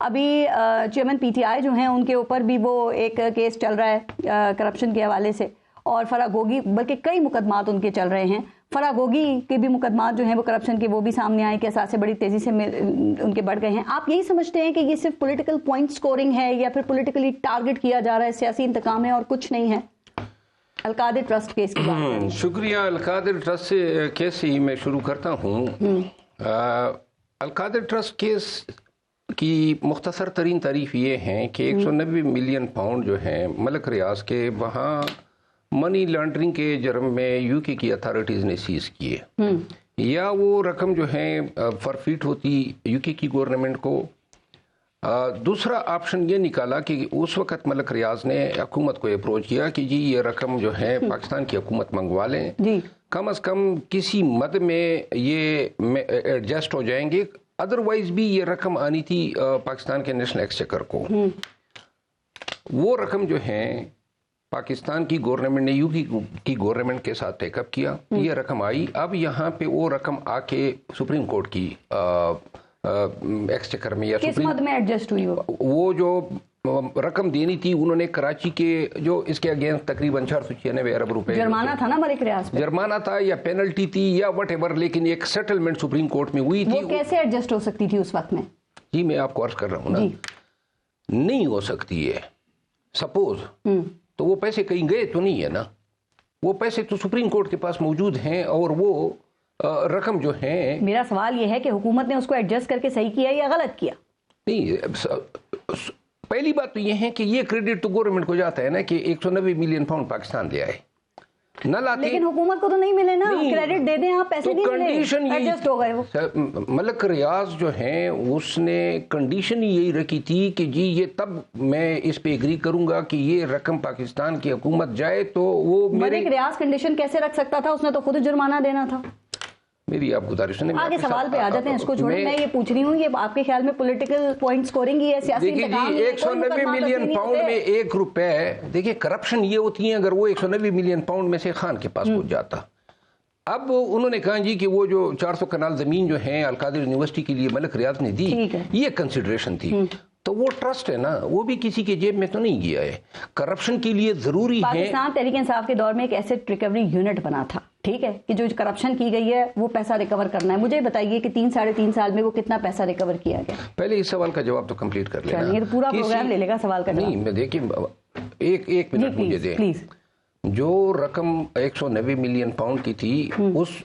ابھی chairman P T I جو ہیں ان کے اوپر بھی وہ ایک کیس چل رہا ہے کرپشن کے حوالے سے, اور فرح گوگی, بلکہ کئی مقدمات ان کے چل رہے ہیں. فرح گوگی کے بھی مقدمات جو ہیں وہ کرپشن کے وہ بھی سامنے آئے کہ اثاثے بڑی تیزی سے ان کے بڑھ گئے ہیں. آپ یہی سمجھتے ہیں کہ یہ صرف پولیٹیکل پوائنٹ سکورنگ ہے یا پھر پولیٹیکلی ٹارگٹ کیا جا رہا ہے, سیاسی انتقام ہے اور کچھ نہیں ہے؟ القادر ٹرسٹ کیس کی بات. شکریہ. القادر ٹرسٹ کیس سے ہی میں شروع کرتا ہوں. القادر ٹرسٹ کیس کی مختصر ترین تعریف یہ ہے کہ 190 ملین پاؤنڈ جو ہیں ملک ریاض کے, وہاں منی لانڈرنگ کے جرم میں یو کے کی اتھارٹیز نے سیز کیے, یا وہ رقم جو ہے فرفیٹ ہوتی یو کے کی گورنمنٹ کو. دوسرا آپشن یہ نکالا کہ اس وقت ملک ریاض نے حکومت کو اپروچ کیا کہ جی یہ رقم جو ہے پاکستان کی حکومت منگوا لیں, کم از کم کسی مد میں یہ ایڈجسٹ ہو جائیں گے, ادروائز بھی یہ رقم آنی تھی پاکستان کے نیشنل ایکسچیکر کو. وہ رقم جو ہے پاکستان کی گورنمنٹ نے یو کی گورنمنٹ کے ساتھ ٹیک اپ کیا, یہ رقم آئی. اب یہاں پہ وہ رقم آ کے سپریم کورٹ کی ایکسچیکر میں یا کس مد میں ایڈجسٹ ہوئی, وہ جو رقم دینی تھی انہوں نے کراچی کے جو اس کے اگینسٹ تقریباً 496 ارب روپے جرمانہ تھا نا ملک ریاض پہ, جرمانہ تھا یا پینلٹی تھی یا وٹ ایور, لیکن ایک سیٹلمنٹ سپریم کورٹ میں ہوئی تھی. وہ کیسے ایڈجسٹ ہو سکتی تھی اس وقت میں؟ جی میں آپ کو عرض کر رہا ہوں نا, نہیں ہو سکتی ہے. سپوز تو وہ پیسے کہیں گئے تو نہیں ہے نا, وہ پیسے تو سپریم کورٹ کے پاس موجود ہیں, اور وہ رقم جو ہے. میرا سوال یہ ہے کہ حکومت نے اس کو ایڈجسٹ کر کے صحیح کیا یا غلط کیا؟ نہیں, پہلی بات تو یہ ہے کہ یہ کریڈٹ تو گورنمنٹ کو جاتا ہے نا کہ 190 ملین پاؤنڈ پاکستان دے آئے, نہ لاتے. لیکن حکومت کو تو نہیں ملے نا, کریڈٹ دے دیں آپ, پیسے نہیں ملے, ایڈجسٹ ہو گئے وہ. ملک ریاض جو ہیں اس نے کنڈیشن ہی یہی رکھی تھی کہ جی یہ تب میں اس پہ ایگری کروں گا کہ یہ رقم پاکستان کی حکومت جائے. تو وہ ملک ریاض کنڈیشن کیسے رکھ سکتا تھا, اس نے تو خود جرمانہ دینا تھا. میری آپ گزارش ہے, آگے سوال پہ آ جاتے ہیں, اس کو چھوڑیں. میں یہ پوچھ رہی ہوں یہ آپ کے خیال میں پولیٹیکل پوائنٹ سکورنگ ہی ہے, سیاسی انتقام ہے؟ 190 ملین پاؤنڈ میں 1 روپے, دیکھیں کرپشن یہ ہوتی ہے اگر وہ 190 ملین پاؤنڈ میں سے خان کے پاس پہنچ جاتا. اب انہوں نے کہا جی کہ وہ جو 400 کنال زمین جو ہیں القادر یونیورسٹی کے لیے ملک ریاض نے دی, یہ کنسیڈریشن تھی. تو وہ ٹرسٹ ہے نا, وہ بھی کسی کے جیب میں تو نہیں گیا ہے. کرپشن کے لیے ضروری ہے. پاکستان تحریک انصاف کے دور میں ایک ایسٹ ریکوری یونٹ بنا تھا, ٹھیک ہے, کہ جو کرپشن کی گئی ہے وہ پیسہ ریکور کرنا ہے. مجھے بتائیے کہ 3-3.5 سال میں وہ کتنا پیسہ ریکور کیا گیا؟ پہلے اس سوال کا جواب تو کمپلیٹ کر لینا. یہ پورا پروگرام لے لے گا سوال کا جواب. نہیں میں دیکھیں, ایک منٹ مجھے دیں. پلیز. جو رقم 190 ملین پاؤنڈ کی تھی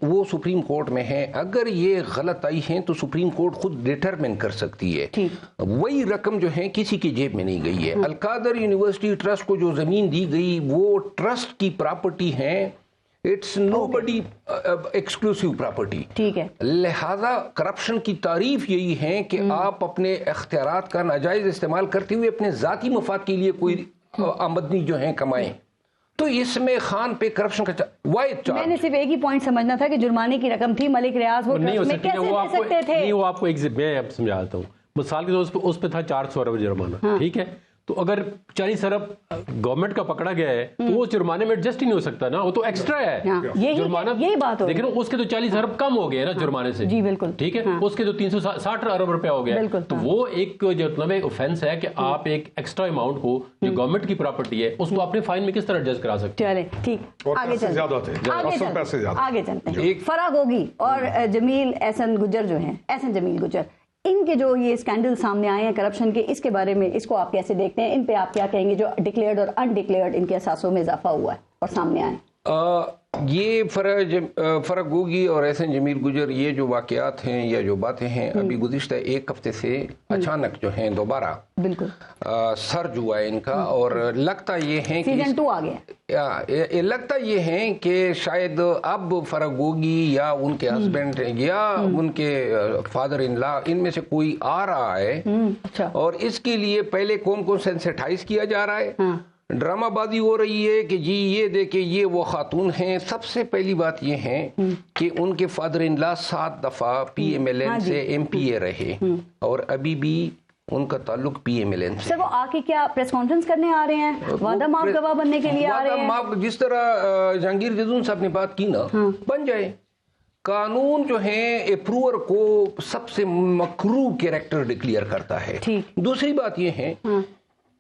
وہ سپریم کورٹ میں ہے. اگر یہ غلط آئی ہیں تو سپریم کورٹ خود ڈیٹرمن کر سکتی ہے. وہی رقم جو ہے کسی کی جیب میں نہیں گئی ہے. القادر یونیورسٹی ٹرسٹ کو جو زمین دی گئی وہ ٹرسٹ کی پراپرٹی ہے, it's nobody exclusive property. ٹھیک ہے. لہذا کرپشن کی تعریف یہی ہے کہ آپ اپنے اختیارات کا ناجائز استعمال کرتے ہوئے اپنے ذاتی مفاد کے لیے کوئی آمدنی جو ہے کمائیں. تو اس میں خان پہ کرپشن کا میں نے صرف ایک ہی پوائنٹ سمجھنا تھا کہ جرمانے کی رقم تھی, ملک ریاض وہ ٹرسٹ میں کیسے دے سکتے تھے؟ نہیں, وہ آپ کو میں اب سمجھاتا ہوں. مثال کے طور پر اس پہ تھا 400 ارب جرمانہ, ٹھیک ہے, تو اگر 40 ارب گورنمنٹ کا پکڑا گیا ہے تو وہ جرمانے میں ایڈجسٹ ہی نہیں ہو سکتا نا, وہ تو ایکسٹرا ہے. یہی بات ہو, لیکن اس کے تو 40 ارب کم ہو گئے نا جرمانے سے. جی بالکل, ٹھیک ہے, اس کے تو 360 ارب روپے ہو گیا. تو وہ ایک جو اوفینس ہے کہ آپ ایک ایکسٹرا اماؤنٹ کو جو گورنمنٹ کی پراپرٹی ہے اس کو اپنے فائن میں کس طرح ایڈجسٹ کرا سکتے ہیں. چلے ٹھیک, آگے چلتے ہیں. فرح گوگی اور جمیل احسن گجر جو ہیں, احسن جمیل گجر, ان کے جو یہ اسکینڈل سامنے آئے ہیں کرپشن کے, اس کے بارے میں اس کو آپ کیسے دیکھتے ہیں؟ ان پہ آپ کیا کہیں گے جو ڈکلیئرڈ اور انڈکلیئرڈ ان کے اثاثوں میں اضافہ ہوا ہے اور سامنے آئے؟ یہ فرح گوگی اور احسن جمیل گجر یہ جو واقعات ہیں یا جو باتیں ہیں ابھی گزشتہ 1 ہفتے سے اچانک جو ہیں دوبارہ بالکل سرج ہوا ہے ان کا, اور لگتا یہ ہے کہ سیزن 2 آ گیا. لگتا یہ ہے کہ شاید اب فرح گوگی یا ان کے ہسبینڈ یا ان کے فادر ان لا ان میں سے کوئی آ رہا ہے, اور اس کے لیے پہلے قوم کو سینسیٹائز کیا جا رہا ہے, ڈرامہ بازی ہو رہی ہے کہ جی یہ دیکھیں یہ وہ خاتون ہیں. سب سے پہلی بات یہ ہے کہ ان کے فادر ان لا 7 دفعہ پی ایم ایل این سے ایم پی اے رہے, اور ابھی بھی ان کا تعلق پی ایم ایل این سے. سر وہ آ کے کیا پریس کانفرنس کرنے آ رہے ہیں, وعدہ ماف گواہ بننے کے لیے آ رہے ہیں؟ جس طرح جہانگیر جزون صاحب نے بات کی نا, بن جائے. قانون جو ہے اپروور کو سب سے مکروہ کیریکٹر ڈکلیئر کرتا ہے. دوسری بات یہ ہے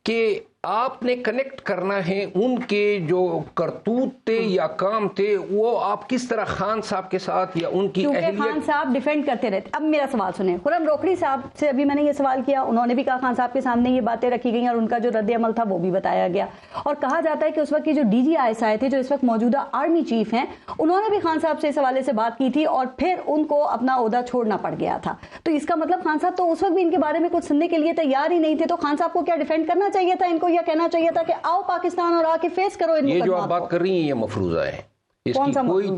کہ آپ نے کنیکٹ کرنا ہے ان کے جو کرتوت تھے یا کام تھے وہ آپ کس طرح خان صاحب کے ساتھ یا ان کی اہلیت. خان صاحب ڈیفینڈ کرتے رہتے. اب میرا سوال سنیں, خرم روکڑی صاحب سے ابھی میں نے یہ سوال کیا, انہوں نے بھی کہا خان صاحب کے سامنے یہ باتیں رکھی گئیں اور ان کا جو رد عمل تھا وہ بھی بتایا گیا, اور کہا جاتا ہے کہ اس وقت کی جو ڈی جی آئی ایس آئی تھے جو اس وقت موجودہ آرمی چیف ہیں, انہوں نے بھی خان صاحب سے اس حوالے سے بات کی تھی اور پھر ان کو اپنا عہدہ چھوڑنا پڑ گیا تھا. تو اس کا مطلب خان صاحب تو اس وقت بھی ان کے بارے میں کچھ سننے کے لیے تیار ہی نہیں تھے. تو خان صاحب کو کیا ڈیفینڈ کرنا چاہیے تھا ان کو, یا کہنا چاہیے تھا کہ آؤ پاکستان اور آ کے فیس کرو ان یہ جو آپ بات کر رہی ہیں یہ مفروضہ ہے, اس کی کوئی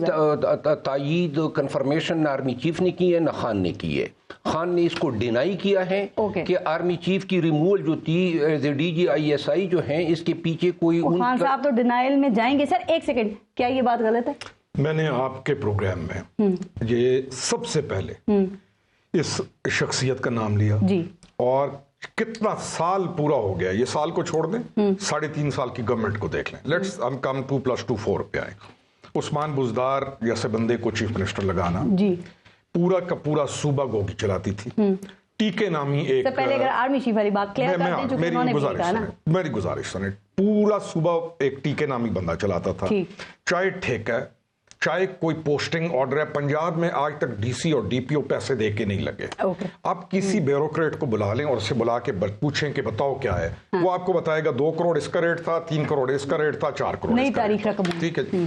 تائید کنفرمیشن نہ آرمی چیف نے کی ہے نہ خان نے کی ہے. خان نے اس کو ڈینائی کیا ہے کہ آرمی چیف کی ریموول جو تھی as a D G I S I جو ہیں اس کے پیچھے کوئی. خان صاحب تو ڈینائل میں جائیں گے. سر ایک سیکنڈ, کیا یہ بات غلط ہے؟ میں نے آپ کے پروگرام میں یہ سب سے پہلے اس شخصیت کا نام لیا جی, اور کتنا سال پورا ہو گیا, یہ سال کو چھوڑ دیں, 3.5 سال کی گورنمنٹ کو دیکھ لیں. لیٹس ہم کم 2+2 پہ آئیں. عثمان بزدار جیسے بندے کو چیف منسٹر لگانا, جی پورا کا پورا صوبہ گوگی چلاتی تھی. ٹیکے نامی ایک, پہلے اگر آرمی چیف والی بات کلیئر کر دیں جو انہوں نے بھی کہا نا, میری گزارش سنیں, پورا صوبہ ایک ٹیکے نامی بندہ چلاتا تھا. چاہے ٹھیکہ چاہے کوئی پوسٹنگ آرڈر ہے, پنجاب میں آج تک ڈی سی اور ڈی پی او پیسے دے کے نہیں لگے. آپ کسی بیوروکریٹ کو بلا لیں اور اسے بلا کے پوچھیں کہ بتاؤ کیا ہے, وہ آپ کو بتائے گا 2 کروڑ اس کا ریٹ تھا, 3 کروڑ اس کا ریٹ تھا, 4 کروڑ نئی تاریخ رقم. ٹھیک ہے جی.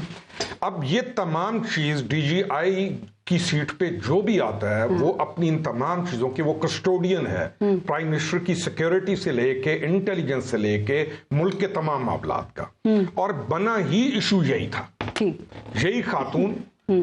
اب یہ تمام چیز ڈی جی آئی کی سیٹ پہ جو بھی آتا ہے وہ اپنی ان تمام چیزوں کے وہ کسٹوڈین ہے, پرائم منسٹر کی سیکیورٹی سے لے کے انٹیلیجنس سے لے کے ملک کے تمام معاملات کا. اور بنا ہی ایشو یہی تھا, یہی خاتون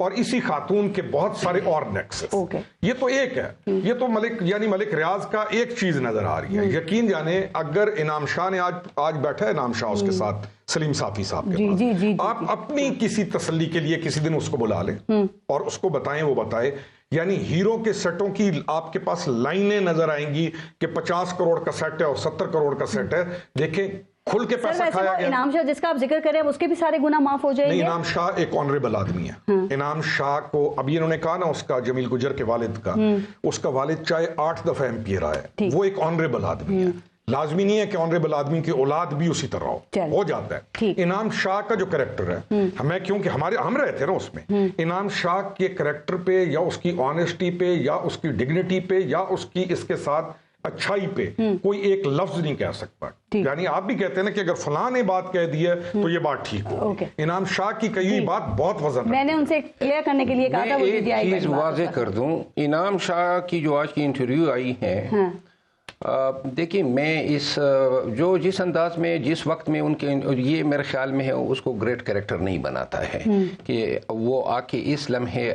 اور اسی خاتون کے بہت سارے اور نیکسس. یہ تو ایک ہے, یہ تو ملک ریاض کا ایک چیز نظر آ رہی ہے. یقین جانے اگر انعام شاہ نے آج بیٹھا ہے انعام شاہ اس کے ساتھ سلیم صافی صاحب کے پاس, آپ اپنی کسی تسلی کے لیے کسی دن اس کو بلا لیں اور اس کو بتائیں, وہ بتائے. یعنی ہیرو کے سیٹوں کی آپ کے پاس لائنیں نظر آئیں گی کہ 50 کروڑ کا سیٹ ہے اور 70 کروڑ کا سیٹ ہے. دیکھیں کھل کے پیسہ کھایا گیا. انعام شاہ جس کا آپ ذکر کریں اس کے بھی سارے گناہ معاف ہو جائیں گے. نہیں, انعام شاہ ایک آنریبل آدمی ہے. انعام شاہ کو ابھی انہوں نے کہا نا, اس کا جمیل گجر کے والد کا, اس کا والد چاہے 8 دفعہ ایم پی رہا ہے, وہ ایک آنریبل آدمی ہے. لازمی نہیں ہے کہ آنریبل آدمی کی اولاد بھی اسی طرح ہو جاتا ہے. انعام شاہ کا جو کریکٹر ہے, ہمیں کیونکہ ہم رہے تھے نا اس میں, انعام شاہ کے کریکٹر پہ یا اس کی آنیسٹی پہ یا اس کی ڈگنیٹی پہ یا اس کی اس کے ساتھ اچھائی پہ کوئی ایک لفظ نہیں کہہ سکتا. یعنی آپ بھی کہتے ہیں نا کہ اگر فلاں نے بات کہہ دی ہے تو یہ بات ٹھیک ہو. انعام شاہ کی کہی بات بہت وزن. میں نے ان سے کلیئر کرنے کے لیے کہا تھا, ایک چیز واضح کر دوں, انعام شاہ کی جو آج کی انٹرویو آئی ہے, دیکھیں میں جس انداز میں جس وقت میں ان کے یہ میرے خیال میں ہے اس کو گریٹ کریکٹر نہیں بناتا ہے کہ وہ آ کے اس لمحے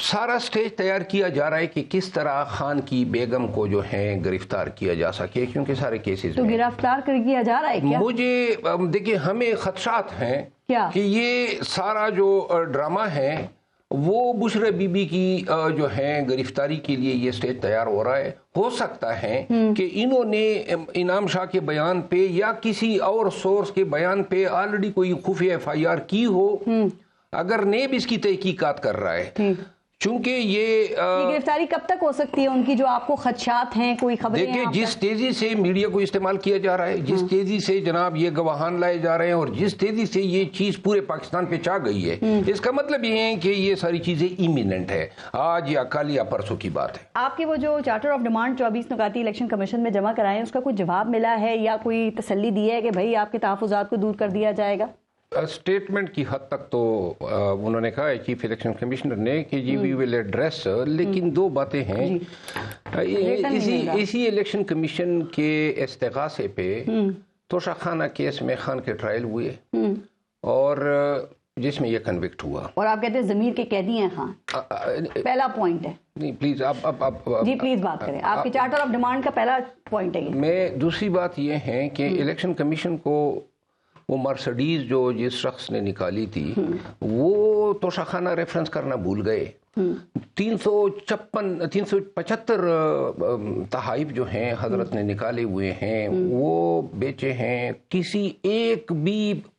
سارا سٹیج تیار کیا جا رہا ہے کہ کس طرح خان کی بیگم کو جو ہے گرفتار کیا جا سکے, کیونکہ سارے کیسز تو گرفتار کیا جا رہا ہے کیا؟ مجھے دیکھیں ہمیں خدشات ہیں کہ یہ سارا جو ڈرامہ ہے وہ بشرا بی بی کی جو ہے گرفتاری کے لیے یہ سٹیج تیار ہو رہا ہے. ہو سکتا ہے کہ انہوں نے انعام شاہ کے بیان پہ یا کسی اور سورس کے بیان پہ آلریڈی کوئی خفیہ ایف آئی آر کی ہو, اگر نیب اس کی تحقیقات کر رہا ہے. چونکہ یہ گرفتاری کب تک ہو سکتی ہے ان کی, جو آپ کو خدشات ہیں, کوئی خبریں ہیں؟ دیکھیں جس تیزی سے میڈیا کو استعمال کیا جا رہا ہے, جس تیزی سے جناب یہ گواہان لائے جا رہے ہیں, اور جس تیزی سے یہ چیز پورے پاکستان پہ چھا گئی ہے, اس کا مطلب یہ ہے کہ یہ ساری چیزیں ایمیننٹ ہے, آج یا کل یا پرسوں کی بات ہے. آپ کے وہ جو چارٹر آف ڈیمانڈ 24 نکاتی الیکشن کمیشن میں جمع کرائے ہیں, اس کا کوئی جواب ملا ہے یا کوئی تسلی دی ہے کہ بھائی آپ کے تحفظات کو دور کر دیا جائے گا؟ اسٹیٹمنٹ کی حد تک تو انہوں نے کہا ہے چیف الیکشن کمشنر نے کہ جی وی ول ایڈریس, لیکن 2 باتیں ہیں. اسی الیکشن کمیشن کے استغاثے پہ توشہ خانہ کیس میں خان کے ٹرائل ہوئے اور جس میں یہ کنوکٹ ہوا, اور آپ کہتے ہیں ضمیر کے قیدی ہیں خان. پہلا پوائنٹ ہے. نہیں پلیز آپ جی پلیز بات کریں, آپ کی چارٹر آف ڈیمانڈ کا پہلا پوائنٹ ہے. میں دوسری بات یہ ہے کہ الیکشن کمیشن کو وہ مرسڈیز جو جس شخص نے نکالی تھی وہ توشہ خانہ ریفرنس کرنا بھول گئے. 375 تحائف جو ہیں حضرت نے نکالے ہوئے ہیں, وہ بیچے ہیں. کسی ایک بھی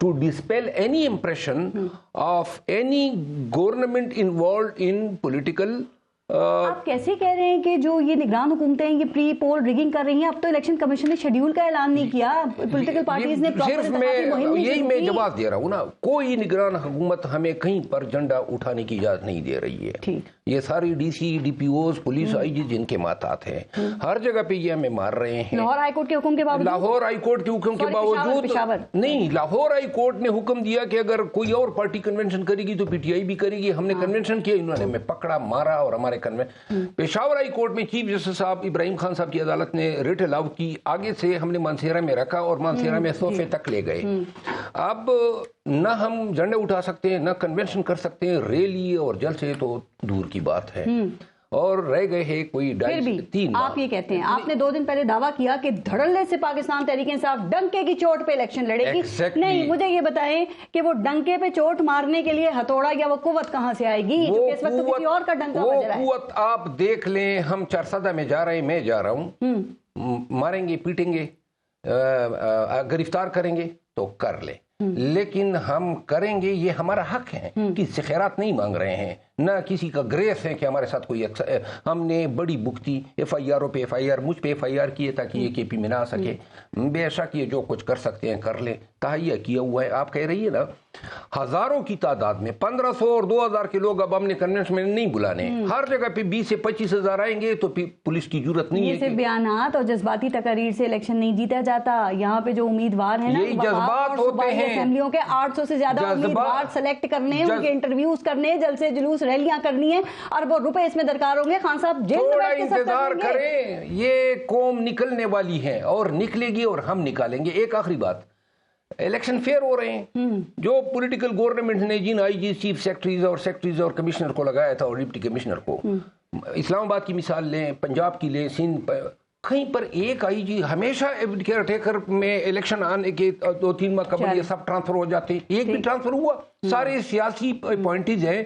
to dispel any impression of any government involved in political آپ کیسے کہہ رہے ہیں کہ جو یہ نگران حکومتیں ہیں یہ پری پول ریگنگ کر رہی ہیں؟ اب تو الیکشن کمیشن نے شیڈیول کا اعلان نہیں کیا، پولیٹیکل پارٹیز نے صرف میں جواب دے رہا ہوں نا، کوئی نگران حکومت ہمیں کہیں پر جھنڈا اٹھانے کی اجازت نہیں دے رہی ہے۔ یہ ساری D C D P Os police I G جن کے ماتحت ہیں، ہر جگہ پہ یہ ہمیں مار رہے ہیں۔ لاہور ہائی کورٹ کے حکم کے باوجود، لاہور ہائی کورٹ کے حکم کے باوجود نہیں، لاہور ہائی کورٹ نے حکم دیا کہ اگر کوئی اور پارٹی کنونشن کرے گی تو پی ٹی آئی بھی کرے گی۔ ہم نے کنونشن کیا، انہوں نے ہمیں پکڑا مارا اور ہمارے پشاور ہائی کورٹ میں چیف جسٹس صاحب ابراہیم خان صاحب کی عدالت نے ریٹ الاؤ کی، آگے سے ہم نے مانسہرہ میں رکھا اور مانسہرہ میں صوفے تک لے گئے۔ اب نہ ہم جھنڈے اٹھا سکتے ہیں، نہ کنونشن کر سکتے ہیں، ریلی اور جلسے تو دور کی بات ہے، اور رہ گئے ہیں کوئی پھر بھی 2.5-3 آپ یہ کہتے ہیں، آپ نے 2 دن پہلے دعویٰ کیا کہ دھڑلے سے پاکستان تحریک انصاف ڈنکے کی چوٹ پہ الیکشن لڑے گی۔ نہیں، مجھے یہ بتائیں کہ وہ ڈنکے پہ چوٹ مارنے کے لیے ہتھوڑا یا وہ قوت کہاں سے آئے گی؟ جو اس وقت تو کسی اور کا ڈنکا بج رہا ہے۔ وہ قوت آپ دیکھ لیں، ہم چارسدہ میں جا رہے ہیں، میں جا رہا ہوں، ماریں گے پیٹیں گے، گرفتار کریں گے تو کر لیں، لیکن ہم کریں گے، یہ ہمارا حق ہے، کسی سے خیرات نہیں مانگ رہے ہیں، نہ کسی کا گریس ہے کہ ہمارے ساتھ کوئی ہم نے بڑی بکتی ایف آئی آروں پہ ایف آئی آر، مجھ پہ ایف آئی آر کیے تاکہ یہ کے پی میں نہ آ سکے۔ بے شک یہ جو کچھ کر سکتے ہیں کر لیں، تہیہ کیا ہوا ہے۔ آپ کہہ رہی ہے نا ہزاروں کی تعداد میں 1500 اور 2000 کے لوگ اب ہم نے کنونشن میں نہیں بلانے، ہر جگہ پہ 20 سے 25 ہزار آئیں گے تو پولیس کی ضرورت نہیں ہے۔ یہ صرف بیانات اور جذباتی تقاریر سے الیکشن نہیں جیتا جاتا، یہاں پہ جو امیدوار ہیں نا، یہی جذبات ہوتے ہیں، اسمبلیوں کے 800 سے زیادہ امیدوار سلیکٹ کرنے، ان کے انٹرویوز کرنے، جلسے جلوس ریلیاں کرنی ہیں، اربوں روپے اس میں درکار ہوں گے۔ خان صاحب جیل میں بیٹھ کے انتظار کریں، یہ قوم نکلنے والی ہے اور نکلے گی اور ہم نکالیں گے۔ ایک آخری بات، الیکشن فیئر ہو رہے ہیں، جو پولیٹیکل گورنمنٹ نے جن آئی جی چیف سیکرٹریز اور کمشنر کو لگایا تھا اور ڈپٹی کمشنر کو، اسلام آباد کی مثال لیں، پنجاب کی لیں، سندھ، کہیں پر ایک آئی جی ہمیشہ کیئر ٹیکر میں الیکشن آنے کے 2-3 ماہ قبل یہ سب ٹرانسفر ہو جاتے ہیں، ایک بھی ٹرانسفر ہوا؟ سارے سیاسی اپوائنٹیز ہیں